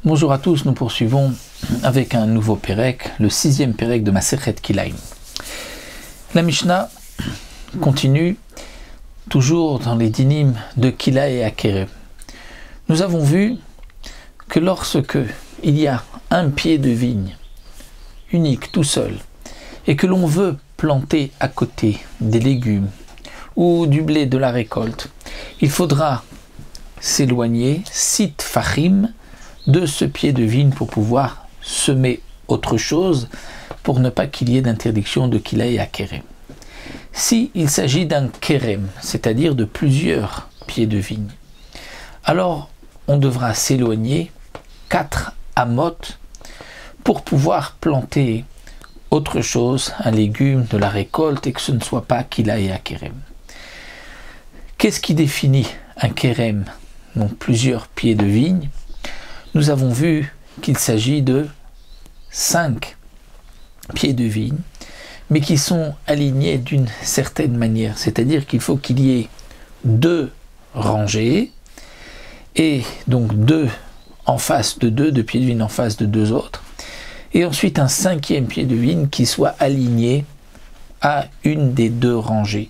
Bonjour à tous, nous poursuivons avec un nouveau Pérec, le 6e Pérec de Masechet Kilayim. La Mishnah continue toujours dans les dynimes de Kila et Akerem. Nous avons vu que lorsque il y a un pied de vigne unique, tout seul, et que l'on veut planter à côté des légumes ou du blé de la récolte, il faudra s'éloigner, sit fachim, de ce pied de vigne pour pouvoir semer autre chose, pour ne pas qu'il y ait d'interdiction de Kila et Akerem. Si il s'agit d'un Kerem, c'est-à-dire de plusieurs pieds de vigne, alors on devra s'éloigner 4 amot pour pouvoir planter autre chose, un légume de la récolte, et que ce ne soit pas Kila et Akerem. Qu'est-ce qui définit un Kerem, donc plusieurs pieds de vigne? Nous avons vu qu'il s'agit de 5 pieds de vigne, mais qui sont alignés d'une certaine manière. C'est-à-dire qu'il faut qu'il y ait 2 rangées, et donc 2 en face de 2 pieds de vigne en face de 2 autres, et ensuite un 5e pied de vigne qui soit aligné à une des 2 rangées.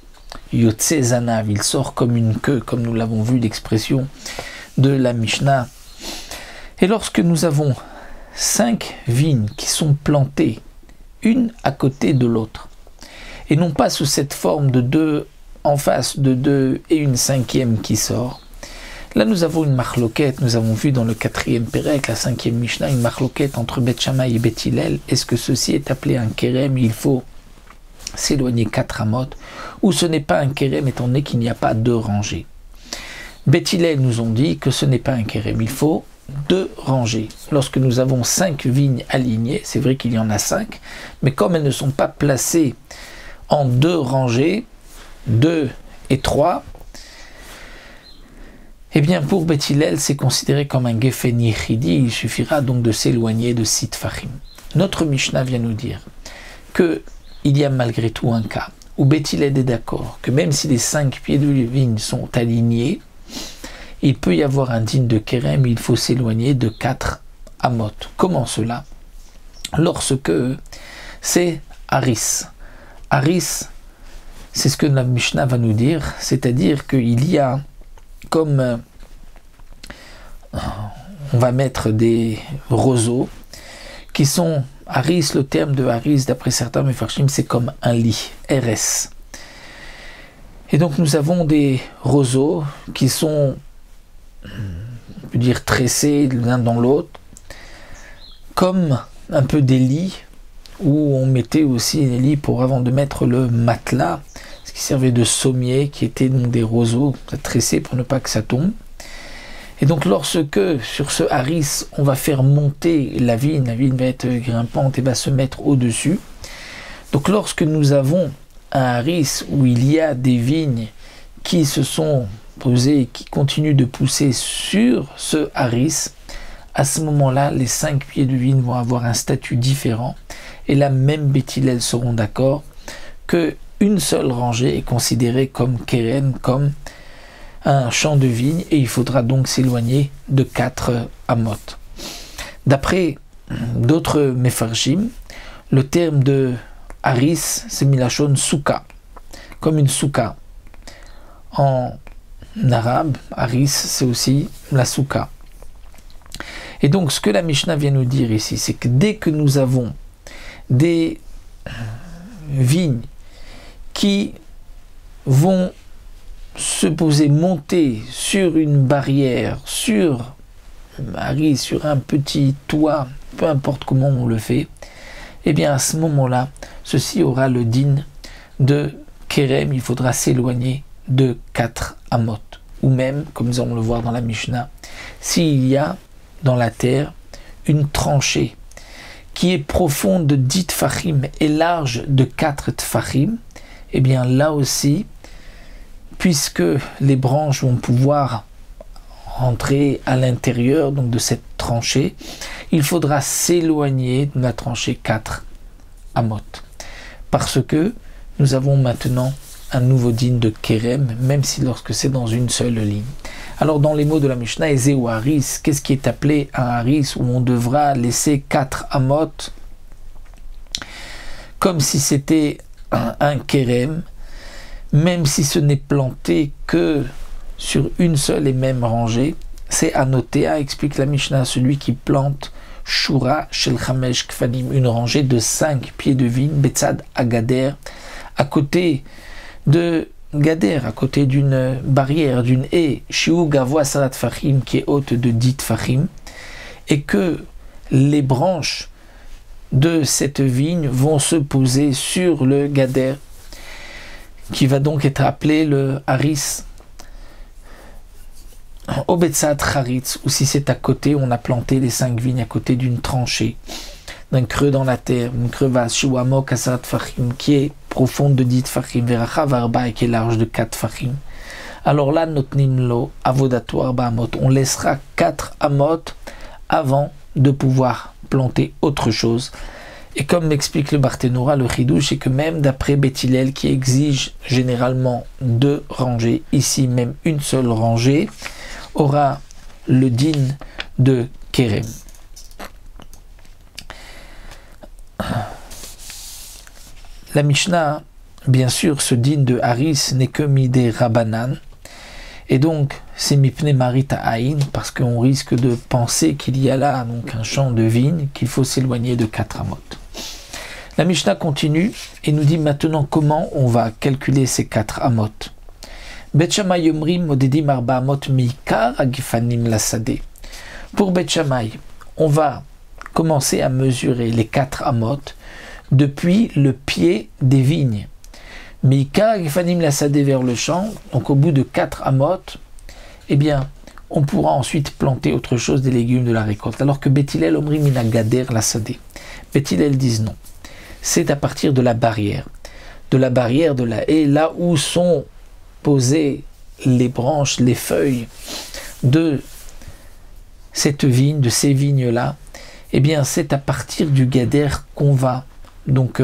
Yotse Zanav, il sort comme une queue, comme nous l'avons vu, l'expression de la Mishnah. Et lorsque nous avons 5 vignes qui sont plantées, une à côté de l'autre, et non pas sous cette forme de 2 en face de 2 et une 5e qui sort, là nous avons une marloquette. Nous avons vu dans le 4e Pérec, la 5e Mishnah, une marloquette entre Beth Shammai et Beth Hillel. Est-ce que ceci est appelé un Kerem? Il faut s'éloigner 4 amot, ou ce n'est pas un Kerem étant donné qu'il n'y a pas 2 rangées. Beth Hillel nous ont dit que ce n'est pas un Kerem, il faut 2 rangées. Lorsque nous avons 5 vignes alignées, c'est vrai qu'il y en a 5, mais comme elles ne sont pas placées en 2 rangées, 2 et 3, eh bien pour Beth Hillel, c'est considéré comme un Gefen Yechidi. Il suffira donc de s'éloigner de Sit Fachim. Notre Mishnah vient nous dire que il y a malgré tout un cas où Beth Hillel est d'accord que même si les 5 pieds de vigne sont alignés, il peut y avoir un digne de Kerem, il faut s'éloigner de 4 amot. Comment cela? Lorsque c'est Haris. Haris, c'est ce que la Mishnah va nous dire, c'est-à-dire qu'il y a comme on va mettre des roseaux qui sont Haris. Le terme de Haris, d'après certains Mefarshim, c'est comme un lit, RS. Et donc nous avons des roseaux qui sont, on peut dire, tressés l'un dans l'autre, comme un peu des lits, où on mettait aussi les lits pour, avant de mettre le matelas, ce qui servait de sommier, qui était donc des roseaux tressés pour ne pas que ça tombe. Et donc lorsque sur ce haris on va faire monter la vigne va être grimpante et va se mettre au-dessus. Donc lorsque nous avons un haris où il y a des vignes qui se sont posées, qui continuent de pousser sur ce haris, à ce moment-là, les 5 pieds de vigne vont avoir un statut différent. Et là, même Beth Hillel seront d'accord que une seule rangée est considérée comme Kerem, comme un champ de vigne, et il faudra donc s'éloigner de 4 amot. D'après d'autres Mefarshim, le terme de haris, c'est milachon souka, comme une souka. En arabe, haris, c'est aussi la souka. Et donc, ce que la Mishnah vient nous dire ici, c'est que dès que nous avons des vignes qui vont se poser, monter sur une barrière, sur un petit toit, peu importe comment on le fait, eh bien à ce moment-là, ceci aura le din de Kerem. Il faudra s'éloigner de 4 amot. Ou même, comme nous allons le voir dans la Mishnah, s'il y a dans la terre une tranchée qui est profonde de 10 tfachim et large de 4 tfachim, eh bien là aussi, puisque les branches vont pouvoir rentrer à l'intérieur donc de cette tranchée, il faudra s'éloigner de la tranchée 4 amot. Parce que nous avons maintenant un nouveau din de Kerem, même si lorsque c'est dans une seule ligne. Alors dans les mots de la Mishnah, Eze ou Haris, qu'est-ce qui est appelé un Haris où on devra laisser 4 amot comme si c'était un kérem, même si ce n'est planté que sur une seule et même rangée. C'est anotéa, explique la Mishnah, celui qui plante Shura Shel Chamesh Kfanim, une rangée de 5 pieds de vigne, Betzad Agader, à côté de Gader, à côté d'une barrière, d'une haie, Shiu Gavoa Salat Fachim, qui est haute de 10 Fachim, et que les branches de cette vigne vont se poser sur le Gader, qui va donc être appelé le Haris. Au Betzad Charitz, ou si c'est à côté, on a planté les 5 vignes à côté d'une tranchée, d'un creux dans la terre, une crevasse, Shuamok Asarat Fachim, qui est profonde de 10 Fachim, Veracha Varba, qui est large de 4 Fachim. Alors là, Notnimlo, Avodato Arba Amot, on laissera 4 Amot avant de pouvoir planter autre chose. Et comme m'explique le Barthénoura, le Chidouche, c'est que même d'après Beth Hillel, qui exige généralement 2 rangées, ici même une seule rangée, aura le din de Kérem. La Mishnah, bien sûr, ce din de Haris n'est que midé Rabanan, et donc c'est mipne marit Aïn, parce qu'on risque de penser qu'il y a là donc un champ de vigne, qu'il faut s'éloigner de 4 amot. La Mishnah continue et nous dit maintenant comment on va calculer ces 4 amot. Bet Shammai yomrim modedim arba amot miikar agifanim lasade. Pour Bet Shammai, on va commencer à mesurer les 4 amot depuis le pied des vignes. Miikar agifanim lasade vers le champ, donc au bout de 4 amot, eh bien, on pourra ensuite planter autre chose des légumes de la récolte. Alors que Bet Hillel omrim min agader lasade. Bet Hillel disent non. C'est à partir de la barrière de la haie, là où sont posées les branches, les feuilles de cette vigne, de ces vignes-là, eh bien c'est à partir du gader qu'on va donc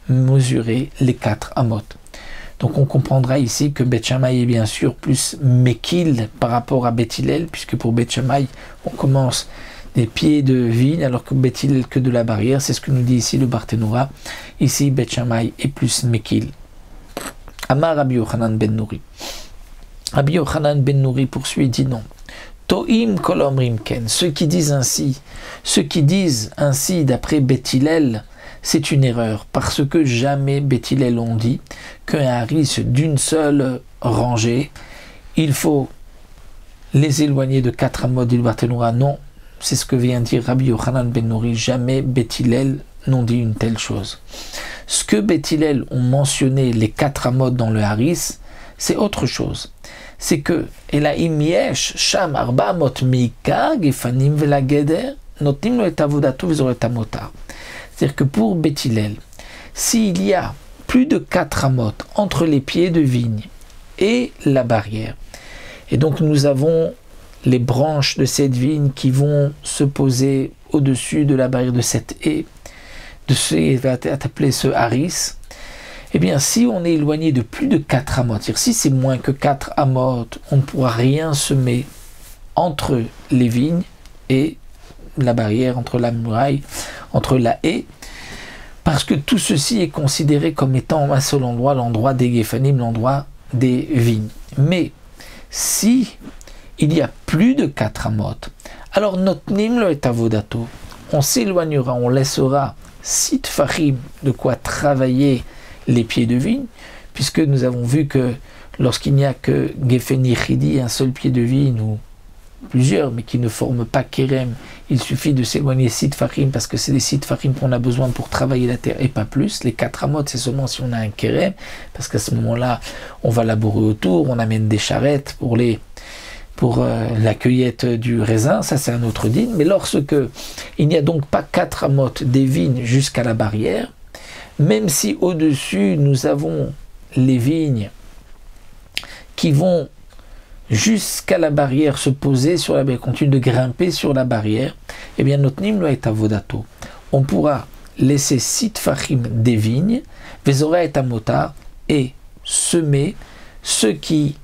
mesurer les 4 amot. Donc on comprendra ici que Beth Shammai est bien sûr plus mekil par rapport à Beth Hillel, puisque pour Beth Shammai, on commence des pieds de vigne, alors que Beth Hillel que de la barrière. C'est ce que nous dit ici le Barthénoura. Ici, Beth Shammai est plus mekil. Amar Rabbi Yochanan ben Nouri. Rabbi Yochanan ben Nouri poursuit et dit non. To'im kol omrim ken. Ceux qui disent ainsi d'après Beth Hillel, c'est une erreur, parce que jamais Beth Hillel ont dit qu'un haris d'une seule rangée, il faut les éloigner de 4 amot du Barthénoura. Non. C'est ce que vient dire Rabbi Yochanan ben Nouri. Jamais Beth Hillel n'ont dit une telle chose. Ce que Beth Hillel ont mentionné, les 4 amot dans le Haris, c'est autre chose. C'est que Elaim yesh sham arba amot miika gefanim velageder notim lo et avodato vezoret amotar. C'est-à-dire que pour Beth Hillel, s'il y a plus de 4 amot entre les pieds de vigne et la barrière, et donc nous avons les branches de cette vigne qui vont se poser au-dessus de la barrière de cette haie, de ce va être appelé ce haris, eh bien si on est éloigné de plus de 4 amot, si c'est moins que 4 amot, on ne pourra rien semer entre les vignes et la barrière, entre la muraille, entre la haie, parce que tout ceci est considéré comme étant un seul endroit, l'endroit des Gefanim, l'endroit des vignes. Mais si il y a plus de 4 amot, alors notnim lo et avodato, on s'éloignera, on laissera 6 fachim de quoi travailler les pieds de vigne, puisque nous avons vu que lorsqu'il n'y a que gefen yichidi, un seul pied de vigne, ou plusieurs, mais qui ne forment pas kérem, il suffit de s'éloigner 6 fachim, parce que c'est des 6 fachim qu'on a besoin pour travailler la terre, et pas plus. Les 4 amot, c'est seulement si on a un kérem, parce qu'à ce moment-là, on va labourer autour, on amène des charrettes pour la cueillette du raisin, ça c'est un autre din. Mais lorsque il n'y a donc pas 4 amot des vignes jusqu'à la barrière, même si au-dessus nous avons les vignes qui vont jusqu'à la barrière se poser sur la barrière, continuent de grimper sur la barrière, eh bien notre nim lo est avodato. On pourra laisser 6 fachim des vignes, vezora et amotar, et semer ce qui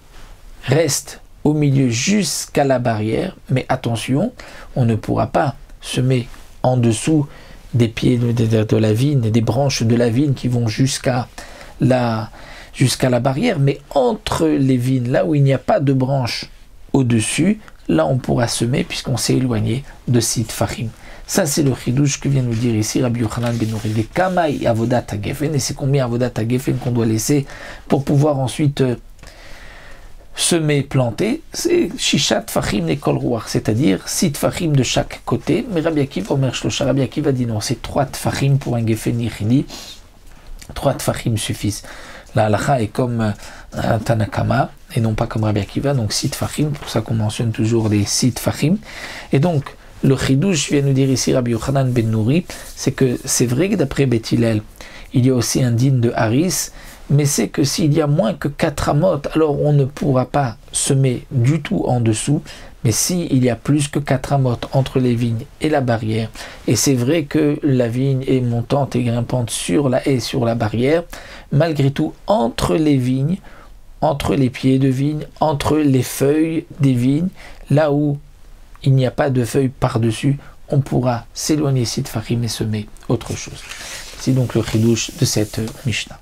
reste au milieu jusqu'à la barrière, mais attention, on ne pourra pas semer en dessous des pieds de la vigne et des branches de la vigne qui vont jusqu'à la barrière, mais entre les vignes, là où il n'y a pas de branches au-dessus, là on pourra semer puisqu'on s'est éloigné de Sid Fahim. Ça c'est le chidouche que vient nous dire ici Rabbi Yochanan ben Nouri. Les Kamai Avodat HaGefen, et c'est combien Avodat HaGefen qu'on doit laisser pour pouvoir ensuite semer, planter, c'est Shishat Fahim Nekol Ruach, c'est-à-dire 6 Tfahim de chaque côté. Mais Rabbi Akiva Omer Shlosha, Rabbi Akiva dit non, c'est 3 Tfahim pour un Gefen Yichidi, 3 Tfahim suffisent. La halakha est comme un Tanakama et non pas comme Rabbi Akiva, donc 6 Tfahim, pour ça qu'on mentionne toujours les 6 Tfahim. Et donc, le chidouche vient nous dire ici Rabbi Yochanan ben Nouri, c'est que c'est vrai que d'après Beth Hillel, il y a aussi un din de Haris, mais c'est que s'il y a moins que 4 amot, alors on ne pourra pas semer du tout en dessous, mais s'il y a plus que 4 amot entre les vignes et la barrière, et c'est vrai que la vigne est montante et grimpante sur la haie, sur la barrière, malgré tout, entre les vignes, entre les pieds de vigne, entre les feuilles des vignes, là où il n'y a pas de feuilles par-dessus, on pourra s'éloigner ici de Fahim et semer autre chose. C'est donc le chidouche de cette Mishnah.